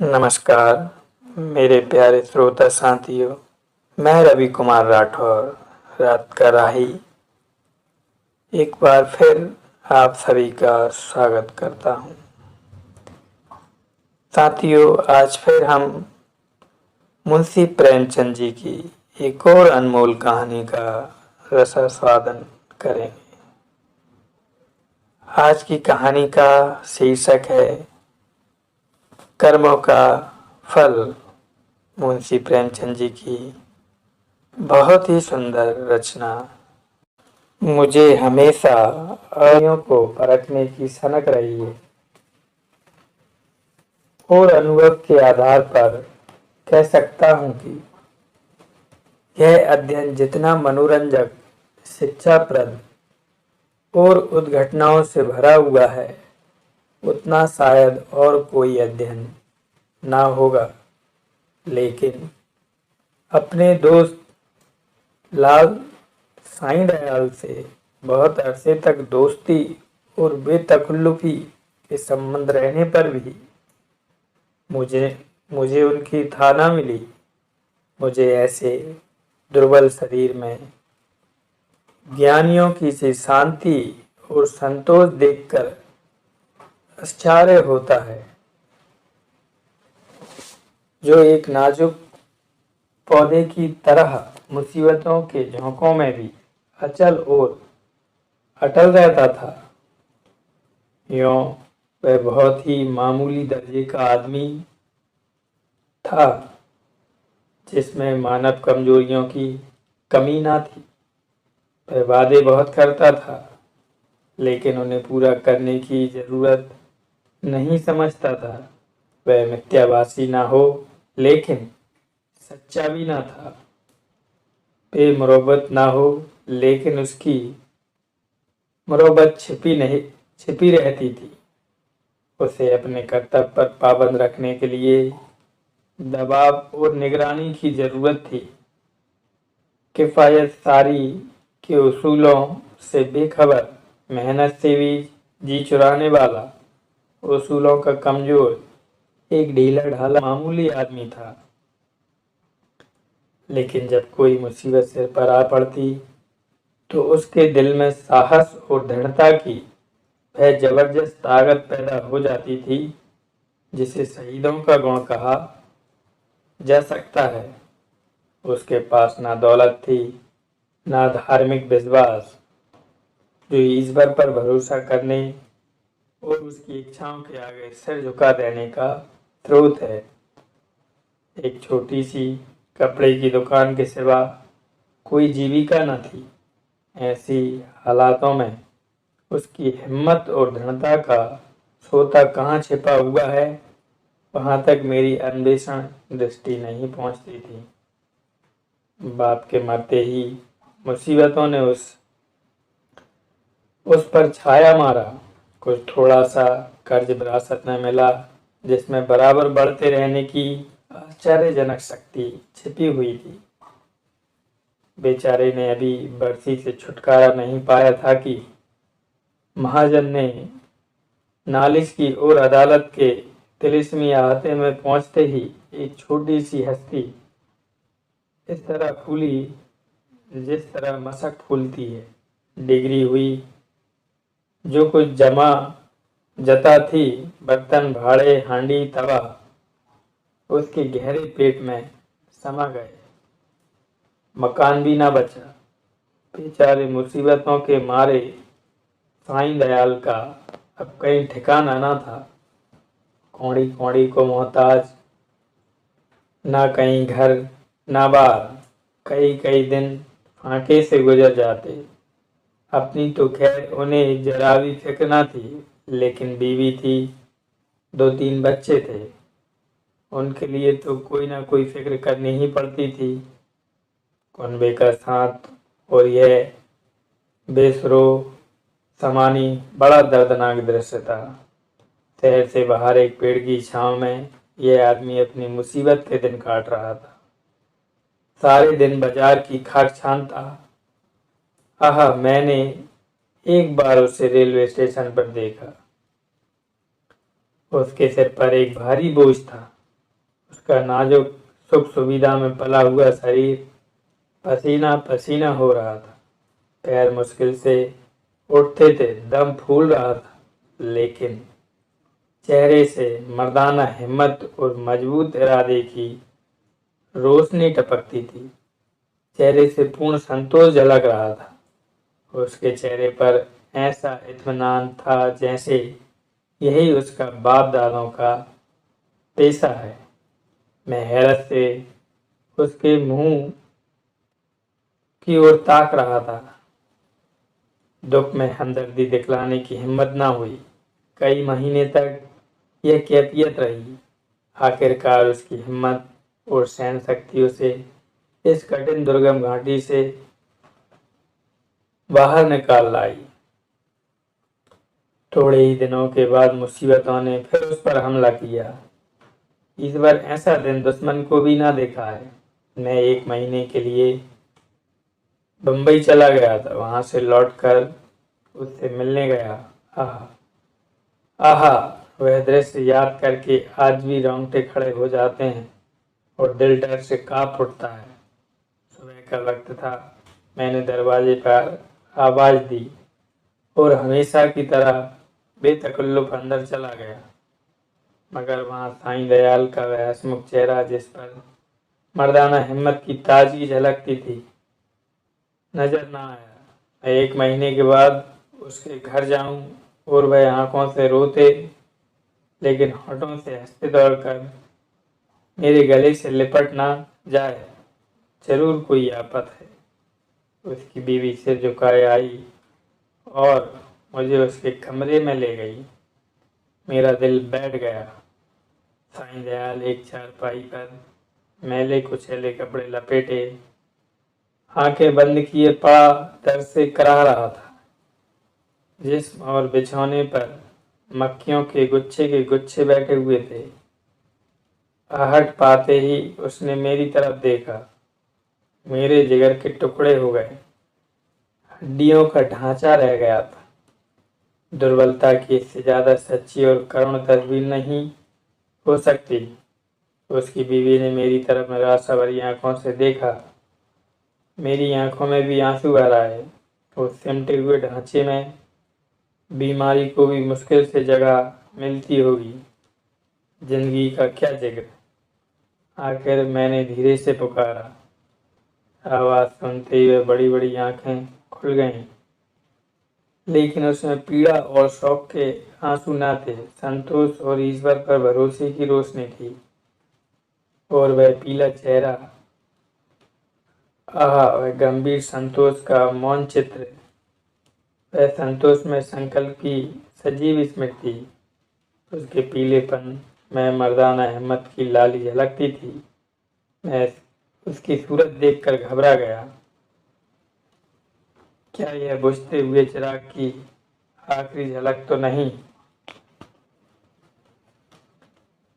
नमस्कार मेरे प्यारे श्रोता साथियों। मैं रवि कुमार राठौर, रात का राही, एक बार फिर आप सभी का स्वागत करता हूं। साथियों, आज फिर हम मुंशी प्रेमचंद जी की एक और अनमोल कहानी का रसास्वादन करेंगे। आज की कहानी का शीर्षक है कर्मों का फल। मुंशी प्रेमचंद जी की बहुत ही सुंदर रचना। मुझे हमेशा अनुभवों को परखने की सनक रही है और अनुभव के आधार पर कह सकता हूँ कि यह अध्ययन जितना मनोरंजक, शिक्षाप्रद और उद्घटनाओं से भरा हुआ है, उतना शायद और कोई अध्ययन ना होगा। लेकिन अपने दोस्त लाल साईं दयाल से बहुत अरसे तक दोस्ती और बेतकल्लुफी के संबंध रहने पर भी मुझे उनकी था ना मिली। मुझे ऐसे दुर्बल शरीर में ज्ञानियों की सी शांति और संतोष देखकर आश्चर्य होता है, जो एक नाजुक पौधे की तरह मुसीबतों के झोंकों में भी अचल और अटल रहता था। यों वह बहुत ही मामूली दर्जे का आदमी था, जिसमें मानव कमजोरियों की कमी ना थी। वह वादे बहुत करता था, लेकिन उन्हें पूरा करने की जरूरत नहीं समझता था। वह मिथ्याभाषी ना हो, लेकिन सच्चा भी ना था। बेमुरब्बत ना हो, लेकिन उसकी मुरब्बत छिपी रहती थी। उसे अपने कर्तव्य पर पाबंद रखने के लिए दबाव और निगरानी की जरूरत थी। किफायत सारी के उसूलों से बेखबर, मेहनत से भी जी चुराने वाला, उसूलों का कमजोर, एक ढीला ढाला मामूली आदमी था। लेकिन जब कोई मुसीबत सिर पर आ पड़ती तो उसके दिल में साहस और दृढ़ता की वह जबरदस्त ताकत पैदा हो जाती थी, जिसे शहीदों का गुण कहा जा सकता है। उसके पास ना दौलत थी, ना धार्मिक विश्वास, जो ईश्वर पर भरोसा करने और उसकी इच्छाओं के आगे सिर झुका देने का स्रोत है। एक छोटी सी कपड़े की दुकान के सिवा कोई जीविका न थी। ऐसी हालातों में उसकी हिम्मत और दृढ़ता का सोता कहाँ छिपा हुआ है, वहां तक मेरी अन्वेषण दृष्टि नहीं पहुंचती थी। बाप के मरते ही मुसीबतों ने उस पर छाया मारा। कुछ थोड़ा सा कर्ज विरासत में मिला, जिसमें बराबर बढ़ते रहने की आश्चर्यजनक शक्ति छिपी हुई थी। बेचारे ने अभी बरसी से छुटकारा नहीं पाया था कि महाजन ने नालिश की और अदालत के तिलिस्मी अहाते में पहुंचते ही एक छोटी सी हस्ती इस तरह फूली जिस तरह मशक फूलती है। डिग्री हुई, जो कुछ जमा जता थी, बर्तन भाड़े हांडी तवा, उसके गहरे पेट में समा गए। मकान भी ना बचा। बेचारे मुसीबतों के मारे साईं दयाल का अब कहीं ठिकाना ना था। कौड़ी कौड़ी को मोहताज, ना कहीं घर ना बार। कई कई दिन फांके से गुजर जाते। अपनी तो खैर उन्हें जरा भी फिक्र ना थी, लेकिन बीवी थी, 2-3 बच्चे थे। उनके लिए तो कोई ना कोई फिक्र करनी ही पड़ती थी। कुनबे का साथ और यह बेसरो समानी बड़ा दर्दनाक दृश्य था। शहर से बाहर एक पेड़ की छांव में यह आदमी अपनी मुसीबत के दिन काट रहा था। सारे दिन बाजार की खाक छानता। आहा, मैंने एक बार उसे रेलवे स्टेशन पर देखा। उसके सिर पर एक भारी बोझ था। उसका नाजुक सुख सुविधा में पला हुआ शरीर पसीना पसीना हो रहा था। पैर मुश्किल से उठते थे, दम फूल रहा था, लेकिन चेहरे से मर्दाना हिम्मत और मजबूत इरादे की रोशनी टपकती थी। चेहरे से पूर्ण संतोष झलक रहा था। उसके चेहरे पर ऐसा इत्मीनान था जैसे यही उसका बाप दादों का पेशा है। मैं हैरत से उसके मुंह की ओर ताक रहा था। दुख में हमदर्दी दिखलाने की हिम्मत न हुई। कई महीने तक यह कैफियत रही। आखिरकार उसकी हिम्मत और सहन शक्ति उसे इस कठिन दुर्गम घाटी से बाहर निकाल लाई। थोड़े ही दिनों के बाद मुसीबतों ने फिर उस पर हमला किया। इस बार ऐसा दिन दुश्मन को भी ना देखा है। मैं 1 महीने के लिए बम्बई चला गया था। वहां से लौटकर उससे मिलने गया। आहा, वह दृश्य याद करके आज भी रोंगटे खड़े हो जाते हैं और दिल डर से कांप उठता है। सुबह का वक्त था। मैंने दरवाजे पर आवाज दी और हमेशा की तरह बेतकल्लुफ अंदर चला गया, मगर वहां साईं दयाल का वह हंसमुख चेहरा, जिस पर मर्दाना हिम्मत की ताजगी झलकती थी, नजर ना आया। मैं 1 महीने के बाद उसके घर जाऊं और वह आंखों से रोते लेकिन होठों से हंसते दौड़कर मेरे गले से लिपट ना जाए, जरूर कोई आफत है। उसकी बीवी सिर झुकाए आई और मुझे उसके कमरे में ले गई। मेरा दिल बैठ गया। साईं दयाल एक चारपाई पर मैले कुचैले कपड़े लपेटे, आंखें बंद किए पड़ा दर्द से कराह रहा था। जिस्म और बिछौने पर मक्खियों के गुच्छे बैठे हुए थे। आहट पाते ही उसने मेरी तरफ देखा। मेरे जिगर के टुकड़े हो गए। हड्डियों का ढांचा रह गया था। दुर्बलता की इससे ज्यादा सच्ची और करुण तस्वीर नहीं हो सकती। उसकी बीवी ने मेरी तरफ निराशा भरी आंखों से देखा। मेरी आंखों में भी आंसू भर आए। उस सिमटे हुए ढांचे में बीमारी को भी मुश्किल से जगह मिलती होगी। जिंदगी का क्या जिक्र। आखिर मैंने धीरे से पुकारा। आवाज सुनते ही वह बड़ी बड़ी आंखें खुल गईं, लेकिन उसमें पीड़ा और शौक के आंसू न थे। संतोष और ईश्वर पर भरोसे की रोशनी थी। और वह पीला चेहरा, वह गंभीर संतोष का मौन चित्र, वह संतोष में संकल्प की सजीव स्मृति। उसके पीलेपन में मर्दाना हिम्मत की लाली झलकती थी। मैं उसकी सूरत देखकर घबरा गया। क्या यह बुझते हुए चिराग की आखिरी झलक तो नहीं?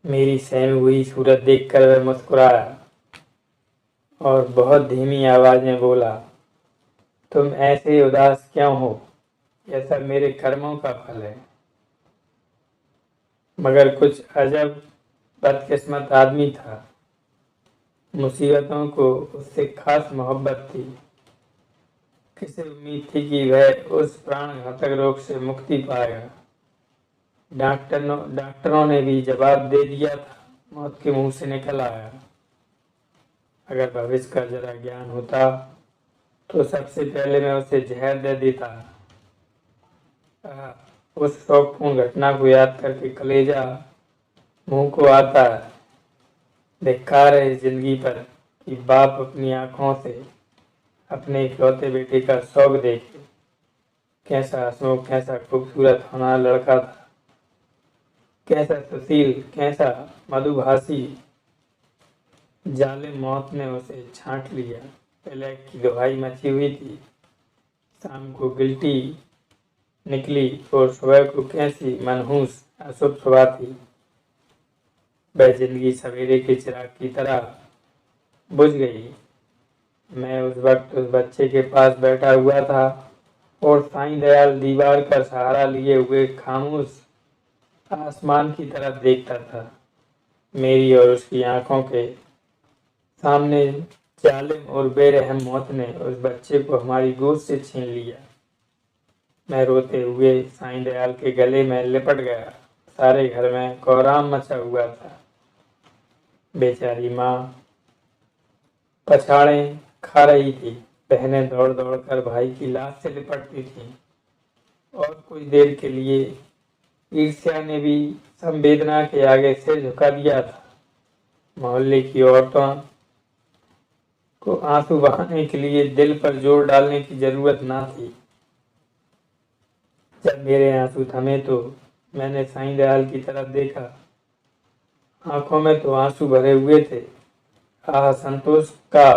मेरी सहमी हुई सूरत देखकर वह मुस्कुराया और बहुत धीमी आवाज में बोला, तुम ऐसे उदास क्यों हो? यह सब मेरे कर्मों का फल है। मगर कुछ अजब बदकिस्मत आदमी था। मुसीबतों को उससे खास मोहब्बत थी। किसे उम्मीद थी कि वह उस प्राण घातक रोग से मुक्ति पाएगा। डॉक्टरों ने भी जवाब दे दिया था, मौत के मुंह से निकल आया। अगर भविष्य का जरा ज्ञान होता तो सबसे पहले मैं उसे जहर दे देता। उस शोकपूर्ण घटना को याद करके कलेजा मुंह को आता है। धिक्कार है इस जिंदगी पर कि बाप अपनी आंखों से अपने इकलौते बेटे का शौक देखे। कैसा हंसमुख, कैसा खूबसूरत होना लड़का था, कैसा सुशील, कैसा मधुभाषी। जालिम मौत ने उसे छांट लिया। पहले की दुहाई मची हुई थी। शाम को गिल्टी निकली और सुबह को कैसी मनहूस अशुभ सुबह थी। वह जिंदगी सवेरे के चिराग की तरह बुझ गई। मैं उस वक्त उस बच्चे के पास बैठा हुआ था और साईं दयाल दीवार का सहारा लिए हुए खामोश आसमान की तरफ देखता था। मेरी और उसकी आंखों के सामने जालिम और बेरहम मौत ने उस बच्चे को हमारी गोद से छीन लिया। मैं रोते हुए साईं दयाल के गले में लिपट गया। सारे घर में कोहराम मचा हुआ था। बेचारी माँ पछाड़े खा रही थी। बहनें दौड़ दौड़ कर भाई की लाश से लिपटती थीं और कुछ देर के लिए ईर्ष्या ने भी संवेदना के आगे सिर झुका दिया था। मोहल्ले की औरतों को आंसू बहाने के लिए दिल पर जोर डालने की जरूरत ना थी। जब मेरे आंसू थमे तो मैंने साईं दयाल की तरफ देखा। आंखों में तो आंसू भरे हुए थे। आह, संतोष का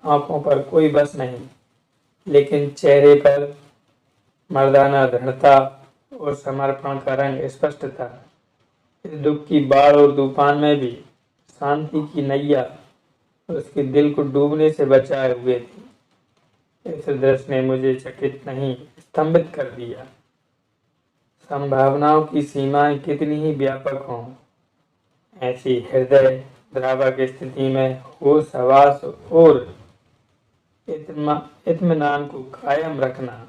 आंखों पर कोई बस नहीं, लेकिन चेहरे पर मर्दाना दृढ़ता और समर्पण का रंग स्पष्ट था। इस दुख की बाढ़ और तूफान में भी शांति की नैया उसके दिल को डूबने से बचाए हुए थी। इस दृश्य ने मुझे चकित नहीं, स्तंभित कर दिया। संभावनाओं की सीमाएं कितनी ही व्यापक हों, ऐसी हृदय द्रावक स्थिति में होश हवास और इत्मीनान को कायम रखना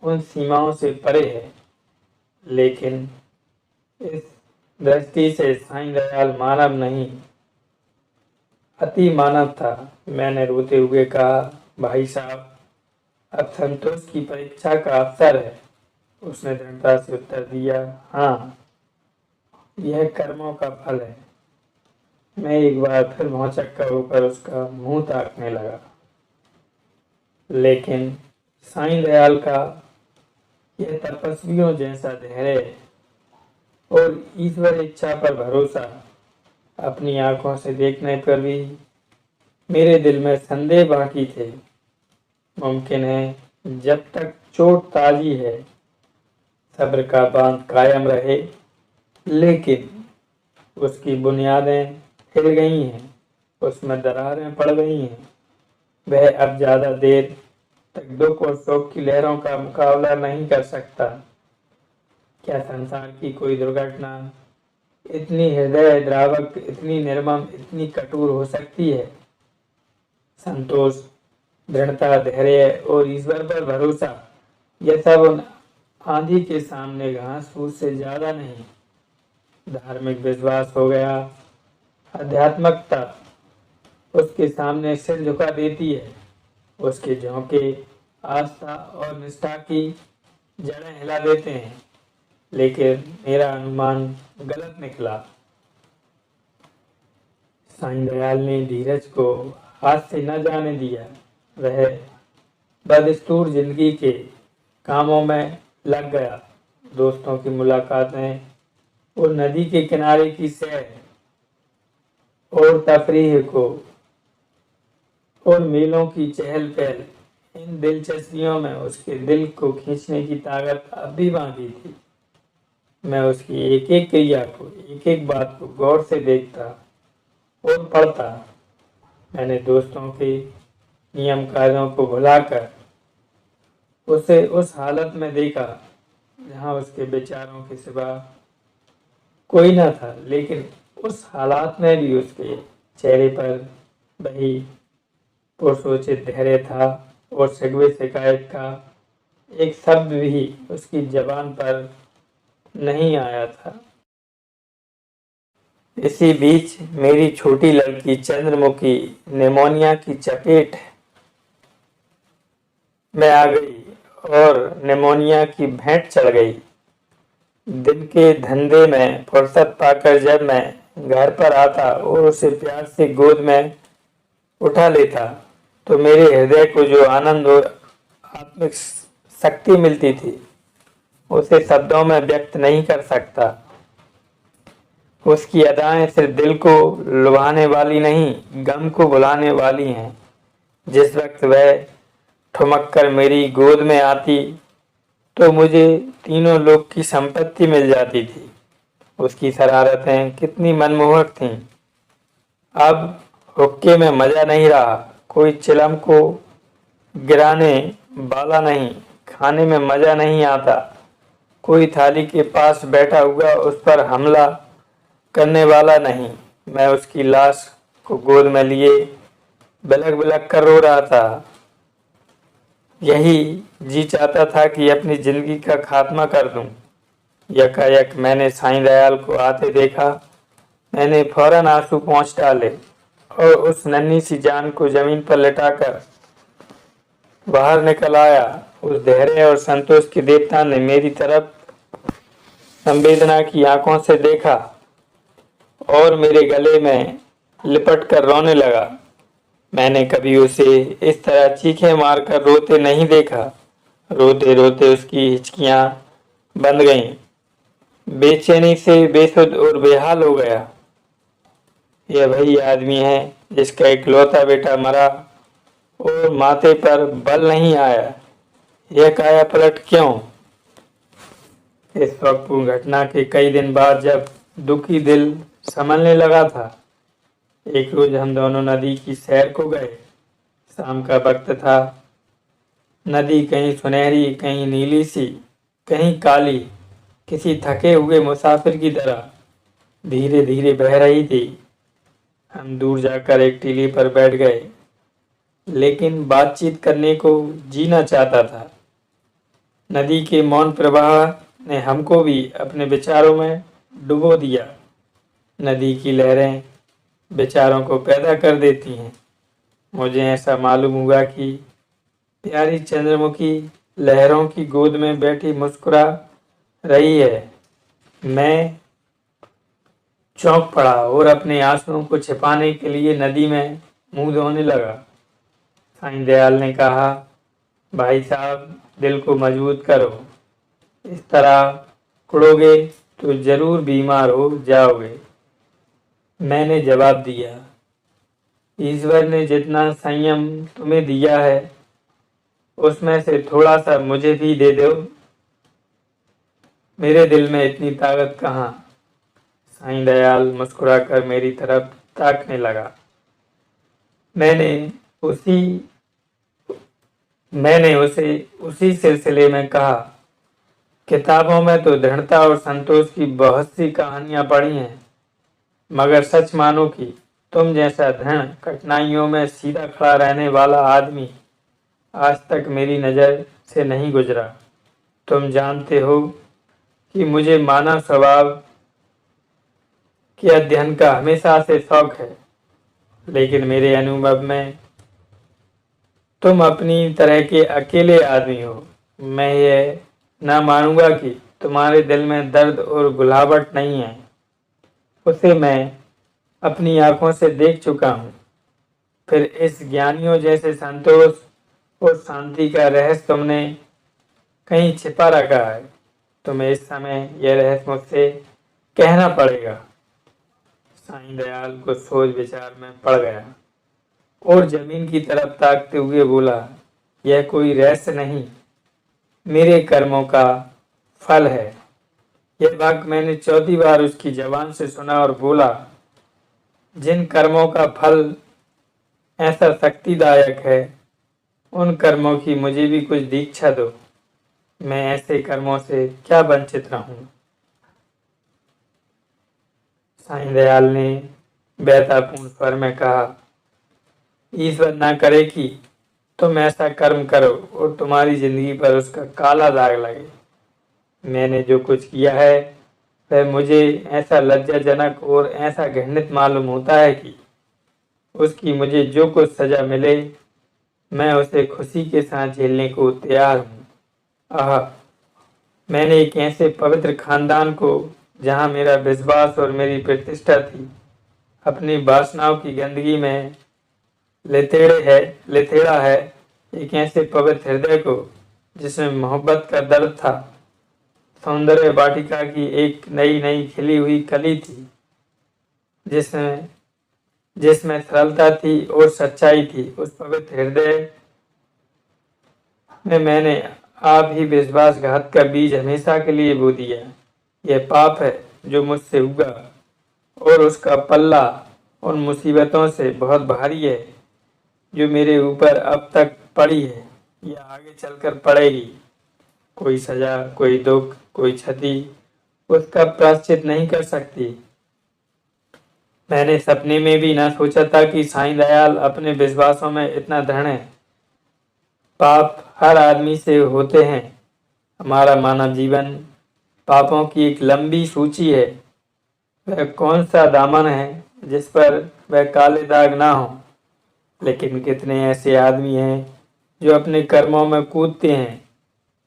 उन सीमाओं से परे है। लेकिन इस दृष्टि से साईं दयाल मानव नहीं, अति मानव था। मैंने रोते हुए कहा, भाई साहब, अब संतोष की परीक्षा का अवसर है। उसने दृढ़ता से उत्तर दिया, हाँ, यह कर्मों का फल है। मैं एक बार फिर भौचक्का होकर उसका मुंह ताकने लगा। लेकिन साईं दयाल का यह तपस्वियों जैसा धैर्य और ईश्वर इच्छा पर भरोसा अपनी आंखों से देखने पर भी मेरे दिल में संदेह बाकी थे। मुमकिन है जब तक चोट ताजी है सब्र का बांध कायम रहे, लेकिन उसकी बुनियादें हिल गई हैं, उसमें दरारें पड़ गई हैं। वह अब ज्यादा देर तक दुख और शोक की लहरों का मुकाबला नहीं कर सकता। क्या संसार की कोई दुर्घटना इतनी हृदय द्रावक, इतनी निर्मम, इतनी कठोर हो सकती है? संतोष, दृढ़ता, धैर्य और ईश्वर पर भरोसा, यह सब उन आंधी के सामने घास फूस से ज्यादा नहीं। धार्मिक विश्वास हो गया, आध्यात्मिकता उसके सामने सिर झुका देती है। उसके झोंके आस्था और निष्ठा की जड़ें हिला देते हैं। लेकिन मेरा अनुमान गलत निकला। साईं दयाल ने धीरज को हाथ से न जाने दिया। वह बदस्तूर जिंदगी के कामों में लग गया। दोस्तों की मुलाकातें और नदी के किनारे की सैर और तफरीह को और मेलों की चहल पहल, इन दिलचस्पियों में उसके दिल को खींचने की ताकत अब भी बाकी थी। मैं उसकी एक एक क्रिया को, एक एक बात को गौर से देखता और पढ़ता। मैंने दोस्तों के नियम कायदों को भुलाकर उसे उस हालत में देखा जहां उसके विचारों के सिवा कोई न था। लेकिन उस हालात में भी उसके चेहरे पर वही पुरुषोचित धैर्य था और शिकवे शिकायत का एक शब्द भी उसकी जबान पर नहीं आया था। इसी बीच मेरी छोटी लड़की चंद्रमुखी निमोनिया की चपेट में आ गई और निमोनिया की भेंट चढ़ गई। दिन के धंधे में फुर्सत पाकर जब मैं घर पर आता और उसे प्यार से गोद में उठा लेता तो मेरे हृदय को जो आनंद और आत्मिक शक्ति मिलती थी उसे शब्दों में व्यक्त नहीं कर सकता। उसकी अदाएं सिर्फ दिल को लुभाने वाली नहीं, गम को भुलाने वाली हैं। जिस वक्त वह ठुमक कर मेरी गोद में आती तो मुझे तीनों लोक की संपत्ति मिल जाती थी। उसकी शरारतें कितनी मनमोहक थीं। अब हुक्के में मजा नहीं रहा, कोई चिलम को गिराने वाला नहीं, खाने में मजा नहीं आता, कोई थाली के पास बैठा हुआ उस पर हमला करने वाला नहीं। मैं उसकी लाश को गोद में लिए बिलख बिलख कर रो रहा था। यही जी चाहता था कि अपनी जिंदगी का खात्मा कर दूं। यकायक मैंने साईं दयाल को आते देखा। मैंने फौरन आंसू पोंछ डाले और उस नन्ही सी जान को जमीन पर लेटाकर बाहर निकल आया। उस धैर्य और संतोष के देवता ने मेरी तरफ संवेदना की आंखों से देखा और मेरे गले में लिपट कर रोने लगा। मैंने कभी उसे इस तरह चीखें मारकर रोते नहीं देखा। रोते रोते उसकी हिचकियां बंद गईं। बेचैनी से बेसुध और बेहाल हो गया। यह वही आदमी है जिसका इकलौता बेटा मरा और माथे पर बल नहीं आया। यह काया पलट क्यों? इस वक्तपूर्ण घटना के कई दिन बाद जब दुखी दिल संभलने लगा था, एक रोज हम दोनों नदी की सैर को गए। शाम का वक्त था। नदी कहीं सुनहरी, कहीं नीली सी, कहीं काली, किसी थके हुए मुसाफिर की तरह धीरे धीरे बह रही थी। हम दूर जाकर एक टीले पर बैठ गए, लेकिन बातचीत करने को जी न चाहता था। नदी के मौन प्रवाह ने हमको भी अपने विचारों में डुबो दिया। नदी की लहरें विचारों को पैदा कर देती हैं। मुझे ऐसा मालूम हुआ कि प्यारी चंद्रमुखी लहरों की गोद में बैठी मुस्कुरा रही है। मैं चौंक पड़ा और अपने आंसुओं को छिपाने के लिए नदी में मुंह धोने लगा। साईं दयाल ने कहा, भाई साहब, दिल को मजबूत करो। इस तरह कुड़ोगे तो जरूर बीमार हो जाओगे। मैंने जवाब दिया, ईश्वर ने जितना संयम तुम्हें दिया है उसमें से थोड़ा सा मुझे भी दे दो। मेरे दिल में इतनी ताकत कहाँ। साईं दयाल मुस्कुराकर मेरी तरफ ताकने लगा। मैंने उसे उसी सिलसिले में कहा, किताबों में तो दृढ़ता और संतोष की बहुत सी कहानियां पढ़ी हैं, मगर सच मानो कि तुम जैसा दृढ़ कठिनाइयों में सीधा खड़ा रहने वाला आदमी आज तक मेरी नज़र से नहीं गुजरा। तुम जानते हो कि मुझे मानव स्वभाव के अध्ययन का हमेशा से शौक है, लेकिन मेरे अनुभव में तुम अपनी तरह के अकेले आदमी हो। मैं ये ना मानूंगा कि तुम्हारे दिल में दर्द और गुलावट नहीं है। उसे मैं अपनी आंखों से देख चुका हूँ। फिर इस ज्ञानियों जैसे संतोष और शांति का रहस्य तुमने कहीं छिपा रखा है। तुम्हें इस समय यह रहस्य मुझसे कहना पड़ेगा। साईं दयाल को सोच विचार में पड़ गया और जमीन की तरफ ताकते हुए बोला, यह कोई रहस्य नहीं, मेरे कर्मों का फल है। यह वाक्य मैंने चौथी बार उसकी जबान से सुना और बोला, जिन कर्मों का फल ऐसा शक्तिदायक है, उन कर्मों की मुझे भी कुछ दीक्षा दो। मैं ऐसे कर्मों से क्या वंचित रहूं। साईं दयाल ने व्यथापूर्ण स्वर में कहा, ईश्वर ना करे कि तुम ऐसा कर्म करो और तुम्हारी जिंदगी पर उसका काला दाग लगे। मैंने जो कुछ किया है वह मुझे ऐसा लज्जाजनक और ऐसा घृणित मालूम होता है कि उसकी मुझे जो कुछ सजा मिले मैं उसे खुशी के साथ झेलने को तैयार हूँ। आह, मैंने एक ऐसे पवित्र खानदान को, जहाँ मेरा विश्वास और मेरी प्रतिष्ठा थी, अपनी वासनाओं की गंदगी में लेथेड़ा है। एक ऐसे पवित्र हृदय को जिसमें मोहब्बत का दर्द था, सौंदर्य वाटिका की एक नई नई खिली हुई कली थी, जिसमें सरलता थी और सच्चाई थी। उस पवित्र हृदय में मैंने आप ही विश्वासघात का बीज हमेशा के लिए बो दिया। यह पाप है जो मुझसे हुआ और उसका पल्ला उन मुसीबतों से बहुत भारी है जो मेरे ऊपर अब तक पड़ी है या आगे चलकर पड़ेगी। कोई सजा, कोई दुख, कोई क्षति उसका प्रायश्चित नहीं कर सकती। मैंने सपने में भी ना सोचा था कि साईं दयाल अपने विश्वासों में इतना दृढ़ है। पाप हर आदमी से होते हैं। हमारा मानव जीवन पापों की एक लंबी सूची है। वह कौन सा दामन है जिस पर वह काले दाग ना हो। लेकिन कितने ऐसे आदमी हैं जो अपने कर्मों में कूदते हैं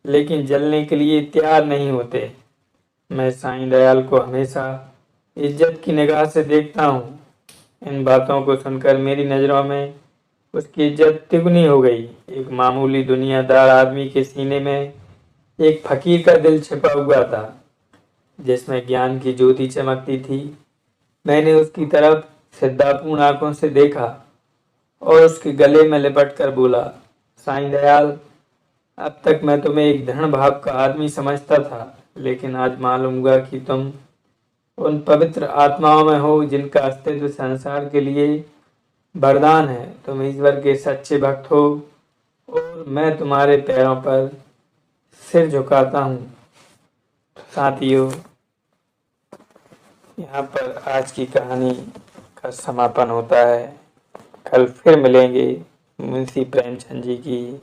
लेकिन जलने के लिए तैयार नहीं होते। मैं साईं दयाल को हमेशा इज्जत की निगाह से देखता हूँ। इन बातों को सुनकर मेरी नज़रों में उसकी इज्जत तिगुनी हो गई। एक मामूली दुनियादार आदमी के सीने में एक फकीर का दिल छिपा हुआ था जिसमें ज्ञान की ज्योति चमकती थी। मैंने उसकी तरफ श्रद्धापूर्ण आंखों से देखा और उसके गले में लिपट कर बोला, साईं दयाल, अब तक मैं तुम्हें एक दृढ़ भाव का आदमी समझता था, लेकिन आज मालूम हुआ कि तुम उन पवित्र आत्माओं में हो जिनका अस्तित्व संसार के लिए वरदान है। तुम ईश्वर के सच्चे भक्त हो और मैं तुम्हारे पैरों पर सिर झुकाता हूँ। साथियों, यहाँ पर आज की कहानी का समापन होता है। कल फिर मिलेंगे मुंशी प्रेमचंद जी की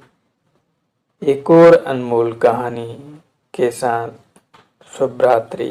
एक और अनमोल कहानी के साथ। शुभ रात्रि।